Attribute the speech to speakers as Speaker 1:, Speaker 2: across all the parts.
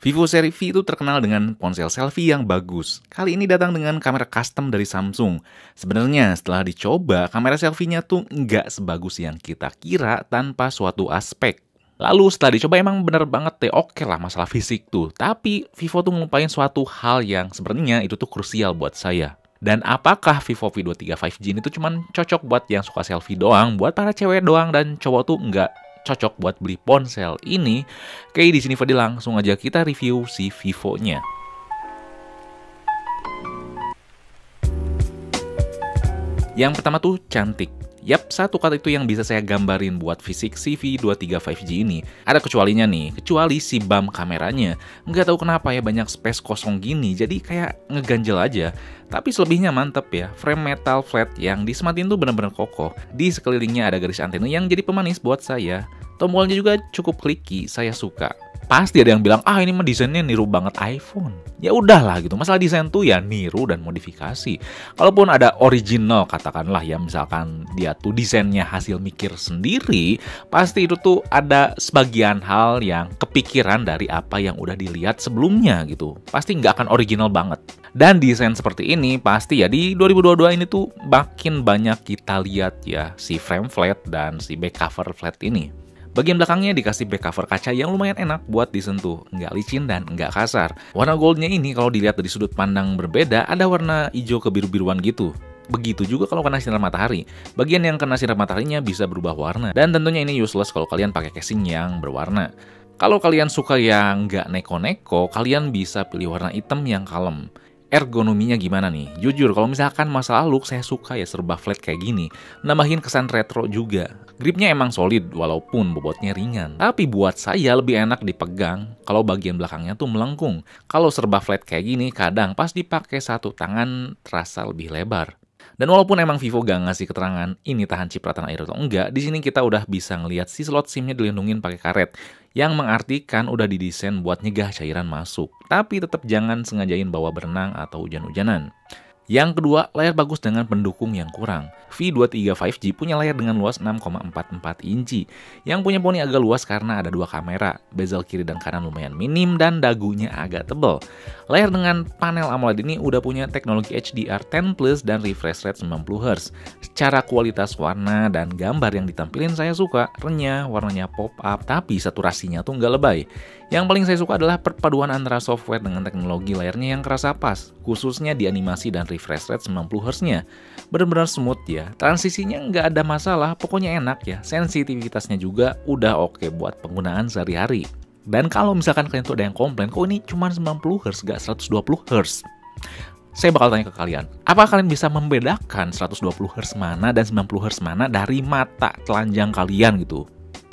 Speaker 1: Vivo seri V itu terkenal dengan ponsel selfie yang bagus. Kali ini datang dengan kamera custom dari Samsung. Sebenarnya setelah dicoba, kamera selfie-nya tuh nggak sebagus yang kita kira tanpa suatu aspek. Lalu setelah dicoba emang bener banget deh, oke lah masalah fisik tuh. Tapi Vivo tuh ngelupain suatu hal yang sebenarnya itu tuh krusial buat saya. Dan apakah Vivo V23 5G ini tuh cuman cocok buat yang suka selfie doang, buat para cewek doang dan cowok tuh nggak cocok buat beli ponsel ini? Oke, di sini Fadil langsung aja kita review si Vivo-nya. Yang pertama tuh cantik. Yap, satu kata itu yang bisa saya gambarin buat fisik si V23 5G ini. Ada kecualinya nih, kecuali si BAM kameranya. Nggak tahu kenapa ya banyak space kosong gini, jadi kayak ngeganjel aja. Tapi selebihnya mantep ya, frame metal flat yang disematin tuh bener-bener kokoh. Di sekelilingnya ada garis antena yang jadi pemanis buat saya. Tombolnya juga cukup kliki, saya suka. Pasti ada yang bilang, ini mah desainnya niru banget iPhone. Ya udahlah gitu, masalah desain tuh ya niru dan modifikasi. Kalaupun ada original, katakanlah ya misalkan dia tuh desainnya hasil mikir sendiri, pasti itu tuh ada sebagian hal yang kepikiran dari apa yang udah dilihat sebelumnya gitu. Pasti nggak akan original banget. Dan desain seperti ini pasti ya di 2022 ini tuh makin banyak kita lihat ya si frame flat dan si back cover flat ini. Bagian belakangnya dikasih back cover kaca yang lumayan enak buat disentuh, nggak licin dan nggak kasar. Warna goldnya ini kalau dilihat dari sudut pandang berbeda, ada warna hijau kebiru-biruan gitu. Begitu juga kalau kena sinar matahari. Bagian yang kena sinar mataharinya bisa berubah warna. Dan tentunya ini useless kalau kalian pakai casing yang berwarna. Kalau kalian suka yang nggak neko-neko, kalian bisa pilih warna hitam yang kalem. Ergonominya gimana nih? Jujur, kalau misalkan masalah look, saya suka ya serba flat kayak gini. Nambahin kesan retro juga. Gripnya emang solid, walaupun bobotnya ringan. Tapi buat saya lebih enak dipegang kalau bagian belakangnya tuh melengkung. Kalau serba flat kayak gini, kadang pas dipakai satu tangan terasa lebih lebar. Dan walaupun emang Vivo gak ngasih keterangan ini tahan cipratan air atau enggak, di sini kita udah bisa ngelihat si slot SIM-nya dilindungin pakai karet, yang mengartikan udah didesain buat nyegah cairan masuk. Tapi tetap jangan sengajain bawa berenang atau hujan-hujanan. Yang kedua, layar bagus dengan pendukung yang kurang. V23 5G punya layar dengan luas 6,44 inci. Yang punya poni agak luas karena ada dua kamera. Bezel kiri dan kanan lumayan minim dan dagunya agak tebal. Layar dengan panel AMOLED ini udah punya teknologi HDR10+ dan refresh rate 90Hz. Secara kualitas warna dan gambar yang ditampilin saya suka. Renyah, warnanya pop up, tapi saturasinya tuh nggak lebay. Yang paling saya suka adalah perpaduan antara software dengan teknologi layarnya yang kerasa pas, khususnya di animasi dan refresh rate 90Hz-nya. Bener-bener smooth ya, transisinya nggak ada masalah, pokoknya enak ya. Sensitivitasnya juga udah oke buat penggunaan sehari-hari. Dan kalau misalkan kalian tuh ada yang komplain, kok ini cuma 90Hz, nggak 120Hz? Saya bakal tanya ke kalian, apa kalian bisa membedakan 120Hz mana dan 90Hz mana dari mata telanjang kalian gitu?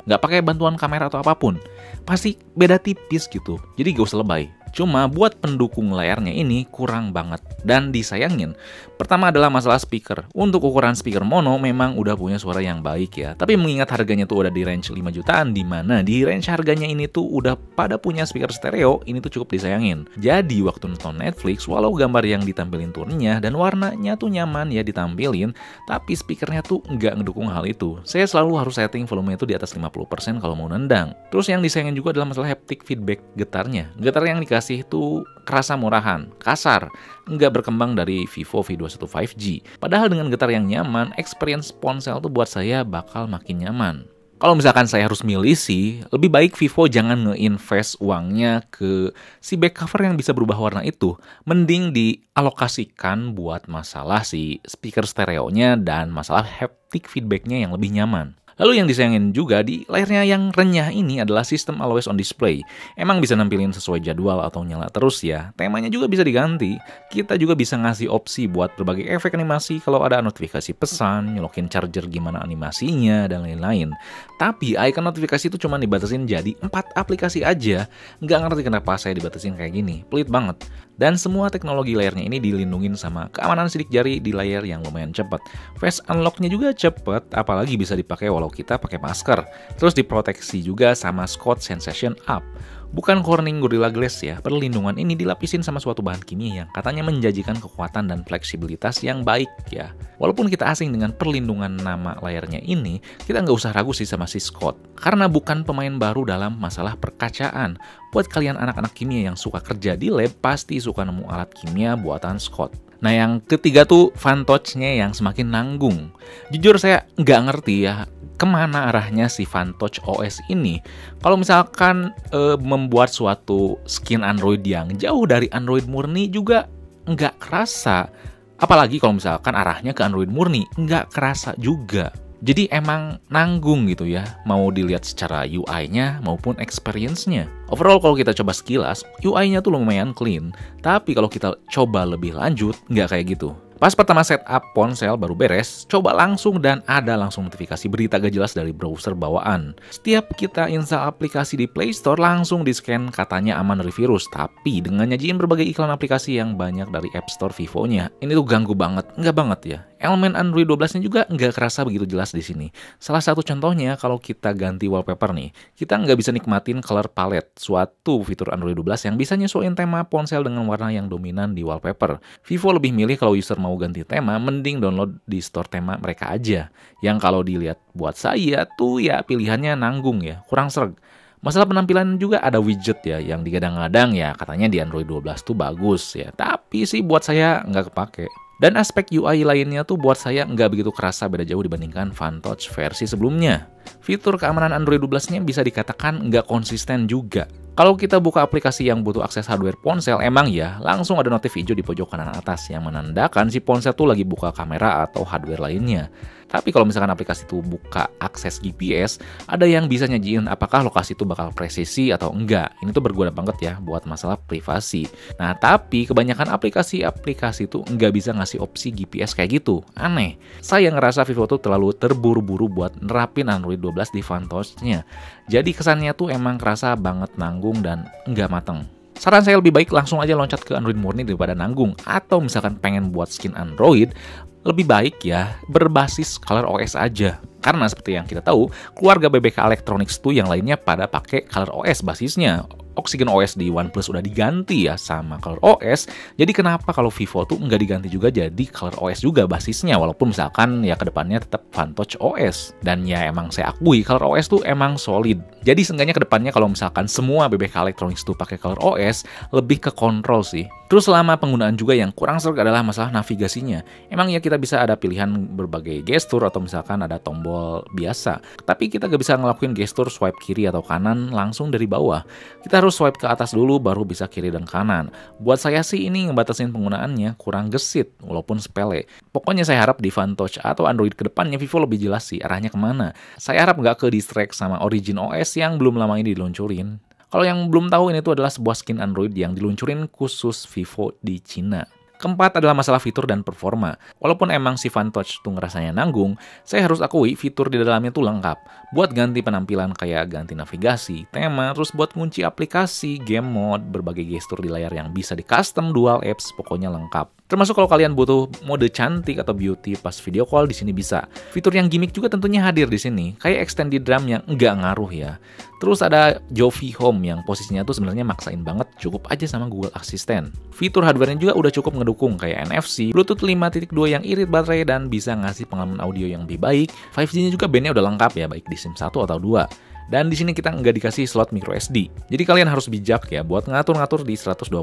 Speaker 1: Nggak pakai bantuan kamera atau apapun, pasti beda tipis gitu, jadi gak usah lebay. Cuma buat pendukung layarnya ini kurang banget dan disayangin. Pertama adalah masalah speaker. Untuk ukuran speaker mono memang udah punya suara yang baik ya. Tapi mengingat harganya tuh udah di range 5 jutaan, di mana di range harganya ini tuh udah pada punya speaker stereo, ini tuh cukup disayangin. Jadi waktu nonton Netflix, walau gambar yang ditampilin tuh renyah dan warnanya tuh nyaman ya ditampilin, tapi speakernya tuh nggak ngedukung hal itu. Saya selalu harus setting volume itu di atas 50% kalau mau nendang. Terus yang disayangin juga adalah masalah haptic feedback getarnya. Getar yang dikasih itu kerasa murahan, kasar, nggak berkembang dari Vivo V21 5G. Padahal dengan getar yang nyaman, experience ponsel tuh buat saya bakal makin nyaman. Kalau misalkan saya harus milih sih, lebih baik Vivo jangan nge-invest uangnya ke si back cover yang bisa berubah warna itu. Mending dialokasikan buat masalah si speaker stereonya dan masalah haptic feedbacknya yang lebih nyaman. Lalu yang disayangin juga di layarnya yang renyah ini adalah sistem always on display. Emang bisa nampilin sesuai jadwal atau nyala terus ya. Temanya juga bisa diganti. Kita juga bisa ngasih opsi buat berbagai efek animasi kalau ada notifikasi pesan, nyolokin charger gimana animasinya, dan lain-lain. Tapi icon notifikasi itu cuma dibatasin jadi 4 aplikasi aja. Nggak ngerti kenapa saya dibatasin kayak gini. Pelit banget. Dan semua teknologi layarnya ini dilindungin sama keamanan sidik jari di layar yang lumayan cepat. Face unlock-nya juga cepat, apalagi bisa dipakai walau kita pakai masker. Terus diproteksi juga sama Scott Sensation Up. Bukan Corning Gorilla Glass ya, perlindungan ini dilapisin sama suatu bahan kimia yang katanya menjanjikan kekuatan dan fleksibilitas yang baik ya. Walaupun kita asing dengan perlindungan nama layarnya ini, kita nggak usah ragu sih sama si Scott. Karena bukan pemain baru dalam masalah perkacaan. Buat kalian anak-anak kimia yang suka kerja di lab, pasti suka nemu alat kimia buatan Scott. Nah yang ketiga tuh Fantouch-nya yang semakin nanggung. Jujur saya nggak ngerti ya, kemana arahnya si Fantouch OS ini. Kalau misalkan membuat suatu skin Android yang jauh dari Android murni juga nggak kerasa. Apalagi kalau misalkan arahnya ke Android murni, nggak kerasa juga. Jadi emang nanggung gitu ya, mau dilihat secara UI-nya maupun experience-nya. Overall kalau kita coba sekilas, UI-nya tuh lumayan clean. Tapi kalau kita coba lebih lanjut, nggak kayak gitu. Pas pertama setup ponsel baru beres, coba langsung dan ada langsung notifikasi berita gak jelas dari browser bawaan. Setiap kita install aplikasi di Play Store langsung di-scan katanya aman dari virus, tapi dengan nyajiin berbagai iklan aplikasi yang banyak dari App Store Vivo-nya. Ini tuh ganggu banget, nggak banget ya. Elemen Android 12-nya juga nggak kerasa begitu jelas di sini. Salah satu contohnya kalau kita ganti wallpaper nih, kita nggak bisa nikmatin color palette, suatu fitur Android 12 yang bisa nyesuaiin tema ponsel dengan warna yang dominan di wallpaper. Vivo lebih milih kalau user mau ganti tema, mending download di store tema mereka aja. Yang kalau dilihat buat saya tuh ya pilihannya nanggung ya, kurang serg. Masalah penampilan juga ada widget ya, yang digadang-gadang ya katanya di Android 12 tuh bagus ya. Tapi sih buat saya nggak kepake. Dan aspek UI lainnya tuh buat saya nggak begitu kerasa beda jauh dibandingkan Fantouch versi sebelumnya. Fitur keamanan Android 12-nya bisa dikatakan nggak konsisten juga. Kalau kita buka aplikasi yang butuh akses hardware ponsel, emang ya langsung ada notif hijau di pojok kanan atas yang menandakan si ponsel tuh lagi buka kamera atau hardware lainnya. Tapi kalau misalkan aplikasi itu buka akses GPS, ada yang bisa nyajiin apakah lokasi itu bakal presisi atau enggak. Ini tuh berguna banget ya buat masalah privasi. Nah, tapi kebanyakan aplikasi-aplikasi itu nggak bisa ngasih opsi GPS kayak gitu. Aneh. Saya ngerasa Vivo tuh terlalu terburu-buru buat nerapin Android 12 di Fantouch-nya. Jadi kesannya tuh emang kerasa banget nanggung dan nggak mateng. Saran saya lebih baik langsung aja loncat ke Android murni daripada nanggung. Atau misalkan pengen buat skin Android, lebih baik ya berbasis Color OS aja. Karena seperti yang kita tahu, keluarga BBK Electronics tuh yang lainnya pada pakai Color OS basisnya. Oxygen OS di OnePlus udah diganti ya sama Color OS. Jadi kenapa kalau Vivo tuh nggak diganti juga jadi Color OS juga basisnya, walaupun misalkan ya kedepannya tetap Fantouch OS. Dan ya emang saya akui Color OS tuh emang solid. Jadi seenggaknya kedepannya kalau misalkan semua BBK Electronics tuh pakai Color OS, lebih ke kontrol sih. Terus selama penggunaan juga yang kurang serg adalah masalah navigasinya. Emang ya kita bisa ada pilihan berbagai gestur atau misalkan ada tombol biasa. Tapi kita gak bisa ngelakuin gestur swipe kiri atau kanan langsung dari bawah. Kita harus swipe ke atas dulu baru bisa kiri dan kanan. Buat saya sih ini ngebatasin penggunaannya kurang gesit walaupun sepele. Pokoknya saya harap di Fantouch atau Android kedepannya Vivo lebih jelas sih arahnya kemana. Saya harap nggak ke distract sama Origin OS yang belum lama ini diluncurin. Kalau yang belum tahu, ini tuh adalah sebuah skin Android yang diluncurin khusus Vivo di Cina. Keempat adalah masalah fitur dan performa. Walaupun emang si Fantouch tuh ngerasanya nanggung, saya harus akui fitur di dalamnya tuh lengkap. Buat ganti penampilan kayak ganti navigasi, tema, terus buat ngunci aplikasi, game mode, berbagai gestur di layar yang bisa di custom dual apps, pokoknya lengkap. Termasuk kalau kalian butuh mode cantik atau beauty pas video call di sini bisa. Fitur yang gimmick juga tentunya hadir di sini, kayak extended RAM yang nggak ngaruh ya. Terus ada Jovi Home yang posisinya tuh sebenarnya maksain banget, cukup aja sama Google Assistant. Fitur hardware-nya juga udah cukup ngedukung kayak NFC, Bluetooth 5.2 yang irit baterai dan bisa ngasih pengalaman audio yang lebih baik. 5G-nya juga bandnya udah lengkap ya, baik di SIM 1 atau 2. Dan di sini kita nggak dikasih slot micro SD. Jadi kalian harus bijak ya buat ngatur-ngatur di 128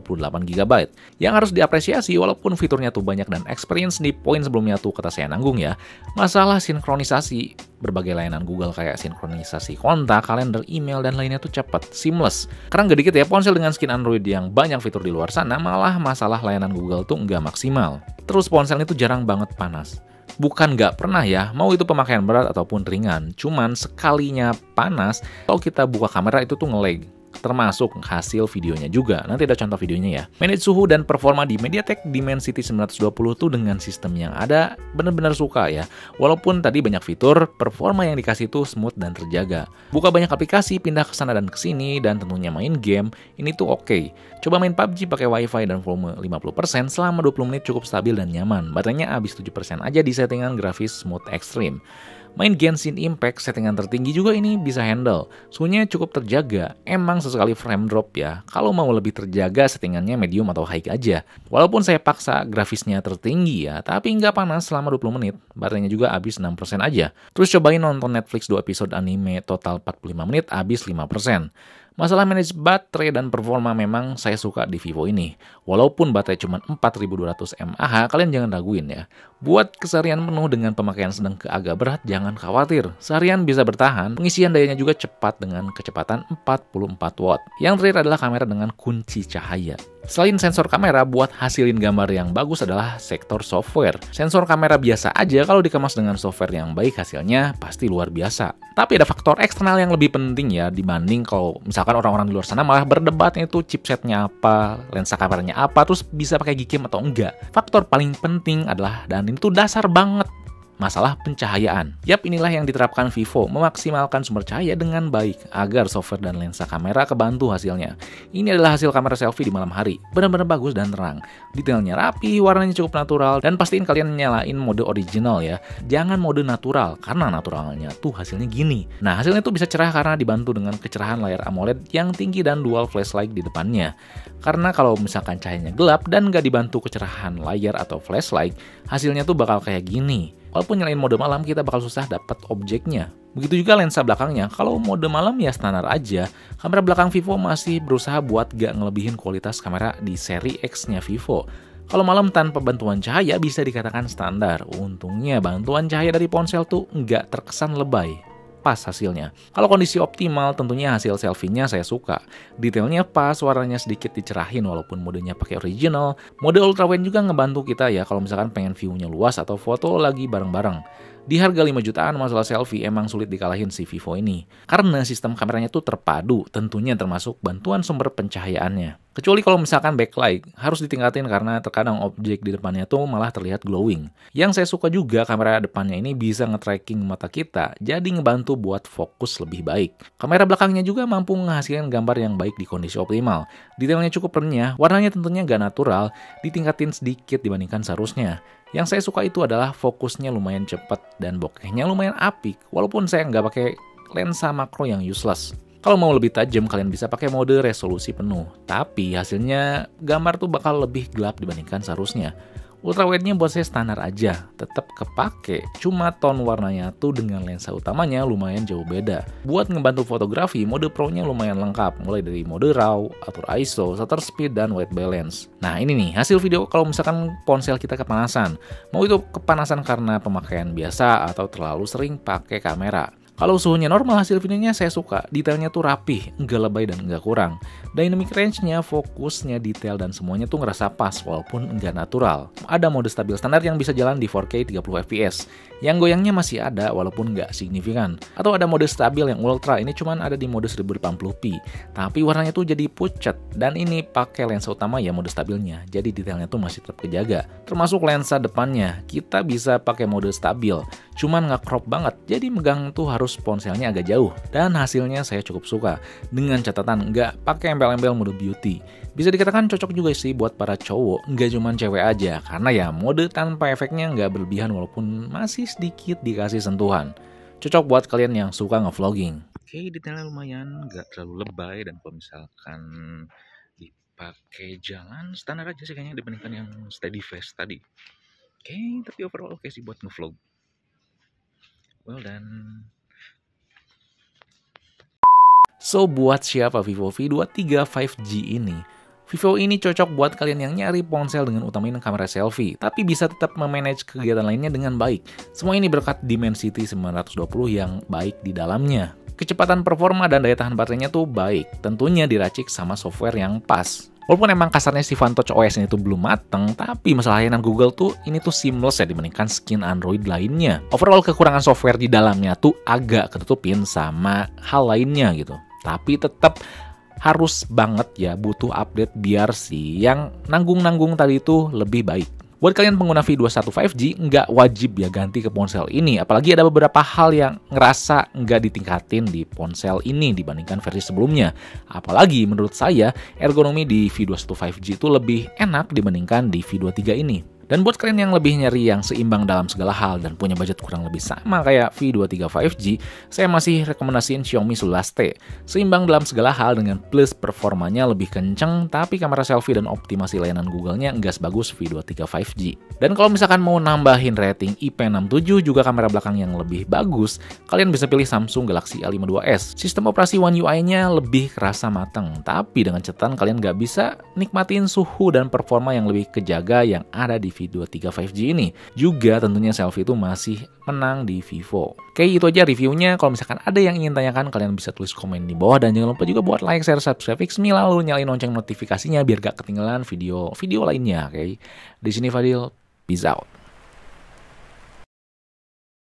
Speaker 1: GB. Yang harus diapresiasi walaupun fiturnya tuh banyak dan experience di poin sebelumnya tuh kata saya nanggung ya. Masalah sinkronisasi berbagai layanan Google kayak sinkronisasi kontak, kalender, email, dan lainnya tuh cepat, seamless. Karena nggak dikit ya ponsel dengan skin Android yang banyak fitur di luar sana, malah masalah layanan Google tuh nggak maksimal. Terus ponselnya tuh jarang banget panas. Bukan nggak pernah ya, mau itu pemakaian berat ataupun ringan. Cuman sekalinya panas, kalau kita buka kamera itu tuh nge-lag. Termasuk hasil videonya juga. Nanti ada contoh videonya ya. Manage suhu dan performa di MediaTek Dimensity 920 tuh dengan sistem yang ada bener-bener suka ya. Walaupun tadi banyak fitur, performa yang dikasih tuh smooth dan terjaga. Buka banyak aplikasi, pindah ke sana dan ke sini, dan tentunya main game, ini tuh oke. Coba main PUBG pakai WiFi dan volume 50% selama 20 menit cukup stabil dan nyaman. Baterainya habis 7% aja di settingan grafis smooth extreme. Main Genshin Impact settingan tertinggi juga ini bisa handle. Suhunya cukup terjaga, emang sesekali frame drop ya. Kalau mau lebih terjaga settingannya medium atau high aja. Walaupun saya paksa grafisnya tertinggi ya, tapi nggak panas selama 20 menit. Baterainya juga habis 6% aja. Terus cobain nonton Netflix 2 episode anime total 45 menit habis 5%. Masalah manage baterai dan performa memang saya suka di Vivo ini. Walaupun baterai cuma 4200 mAh, kalian jangan raguin ya. Buat keseharian penuh dengan pemakaian sedang ke agak berat, jangan khawatir. Seharian bisa bertahan, pengisian dayanya juga cepat dengan kecepatan 44 watt. Yang terakhir adalah kamera dengan kunci cahaya. Selain sensor kamera, buat hasilin gambar yang bagus adalah sektor software. Sensor kamera biasa aja, kalau dikemas dengan software yang baik hasilnya pasti luar biasa. Tapi ada faktor eksternal yang lebih penting ya, dibanding kalau misalkan orang-orang di luar sana malah berdebatnya itu chipsetnya apa, lensa kameranya apa, terus bisa pakai Gcam atau enggak. Faktor paling penting adalah, dan itu dasar banget, masalah pencahayaan. Yap, inilah yang diterapkan Vivo, memaksimalkan sumber cahaya dengan baik agar software dan lensa kamera kebantu hasilnya. Ini adalah hasil kamera selfie di malam hari, benar-benar bagus dan terang. Detailnya rapi, warnanya cukup natural, dan pastiin kalian nyalain mode original ya. Jangan mode natural, karena naturalnya tuh hasilnya gini. Nah, hasilnya tuh bisa cerah karena dibantu dengan kecerahan layar AMOLED yang tinggi dan dual flashlight di depannya. Karena kalau misalkan cahayanya gelap dan nggak dibantu kecerahan layar atau flashlight, hasilnya tuh bakal kayak gini. Walaupun nyalain mode malam, kita bakal susah dapat objeknya. Begitu juga lensa belakangnya, kalau mode malam ya standar aja. Kamera belakang Vivo masih berusaha buat gak ngelebihin kualitas kamera di seri X-nya Vivo. Kalau malam tanpa bantuan cahaya bisa dikatakan standar. Untungnya bantuan cahaya dari ponsel tuh nggak terkesan lebay. Pas hasilnya. Kalau kondisi optimal, tentunya hasil selfie-nya saya suka. Detailnya pas, warnanya sedikit dicerahin walaupun modenya pakai original. Mode ultrawide juga ngebantu kita ya kalau misalkan pengen view-nya luas atau foto lagi bareng-bareng. Di harga 5 jutaan, masalah selfie emang sulit dikalahin si Vivo ini. Karena sistem kameranya tuh terpadu, tentunya termasuk bantuan sumber pencahayaannya. Kecuali kalau misalkan backlight, harus ditingkatin karena terkadang objek di depannya tuh malah terlihat glowing. Yang saya suka juga kamera depannya ini bisa nge-tracking mata kita, jadi ngebantu buat fokus lebih baik. Kamera belakangnya juga mampu menghasilkan gambar yang baik di kondisi optimal. Detailnya cukup renyah, warnanya tentunya gak natural, ditingkatin sedikit dibandingkan seharusnya. Yang saya suka itu adalah fokusnya lumayan cepat dan bokehnya lumayan apik, walaupun saya nggak pakai lensa makro yang useless. Kalau mau lebih tajam, kalian bisa pakai mode resolusi penuh. Tapi hasilnya gambar tuh bakal lebih gelap dibandingkan seharusnya. Ultrawide-nya buat saya standar aja, tetap kepake. Cuma tone warnanya tuh dengan lensa utamanya lumayan jauh beda. Buat ngebantu fotografi, mode Pro-nya lumayan lengkap, mulai dari mode RAW, atur ISO, shutter speed, dan white balance. Nah ini nih, hasil video kalau misalkan ponsel kita kepanasan. Mau itu kepanasan karena pemakaian biasa atau terlalu sering pakai kamera. Kalau suhunya normal, hasil videonya saya suka. Detailnya tuh rapih, nggak lebay dan nggak kurang. Dynamic range-nya, fokusnya, detail, dan semuanya tuh ngerasa pas walaupun nggak natural. Ada mode stabil standar yang bisa jalan di 4K 30 fps. Yang goyangnya masih ada walaupun nggak signifikan. Atau ada mode stabil yang ultra, ini cuman ada di mode 1080p. Tapi warnanya tuh jadi pucat. Dan ini pakai lensa utama ya mode stabilnya. Jadi detailnya tuh masih tetap kejaga. Termasuk lensa depannya, kita bisa pakai mode stabil. Cuman nggak crop banget, jadi megang tuh harus ponselnya agak jauh. Dan hasilnya saya cukup suka. Dengan catatan nggak pakai embel-embel mode beauty. Bisa dikatakan cocok juga sih buat para cowok, nggak cuman cewek aja. Karena ya mode tanpa efeknya nggak berlebihan walaupun masih sedikit dikasih sentuhan. Cocok buat kalian yang suka nge-vlogging. Oke, detailnya lumayan, nggak terlalu lebay. Dan kalau misalkan dipakai jalan, standar aja sih kayaknya dibandingkan yang steady face tadi. Oke, tapi overall oke sih buat nge-vlog. Well done. So, buat siapa Vivo V23 5G ini? Vivo ini cocok buat kalian yang nyari ponsel dengan utamain kamera selfie, tapi bisa tetap memanage kegiatan lainnya dengan baik. Semua ini berkat Dimensity 920 yang baik di dalamnya. Kecepatan performa dan daya tahan baterainya tuh baik, tentunya diracik sama software yang pas. Walaupun emang kasarnya si Vantage OS ini tuh belum mateng, tapi masalah layanan Google tuh ini tuh seamless ya dibandingkan skin Android lainnya. Overall kekurangan software di dalamnya tuh agak ketutupin sama hal lainnya gitu. Tapi tetap harus banget ya butuh update biar si yang nanggung-nanggung tadi itu lebih baik. Buat kalian pengguna V21 5G, nggak wajib ya ganti ke ponsel ini. Apalagi ada beberapa hal yang ngerasa nggak ditingkatin di ponsel ini dibandingkan versi sebelumnya. Apalagi menurut saya, ergonomi di V21 5G itu lebih enak dibandingkan di V23 ini. Dan buat kalian yang lebih nyari yang seimbang dalam segala hal dan punya budget kurang lebih sama kayak V23 5G, saya masih rekomendasiin Xiaomi 11T. Seimbang dalam segala hal dengan plus performanya lebih kenceng, tapi kamera selfie dan optimasi layanan Google-nya nggak sebagus V23 5G. Dan kalau misalkan mau nambahin rating IP67 juga kamera belakang yang lebih bagus, kalian bisa pilih Samsung Galaxy A52s. Sistem operasi One UI-nya lebih kerasa matang, tapi dengan catatan kalian nggak bisa nikmatin suhu dan performa yang lebih kejaga yang ada di V23 5G ini. Juga tentunya selfie itu masih menang di Vivo. Oke, itu aja reviewnya. Kalau misalkan ada yang ingin tanyakan, kalian bisa tulis komen di bawah. Dan jangan lupa juga buat like, share, subscribe Fixme, lalu nyalain lonceng notifikasinya biar gak ketinggalan video lainnya. Oke, di sini Fadil, peace out.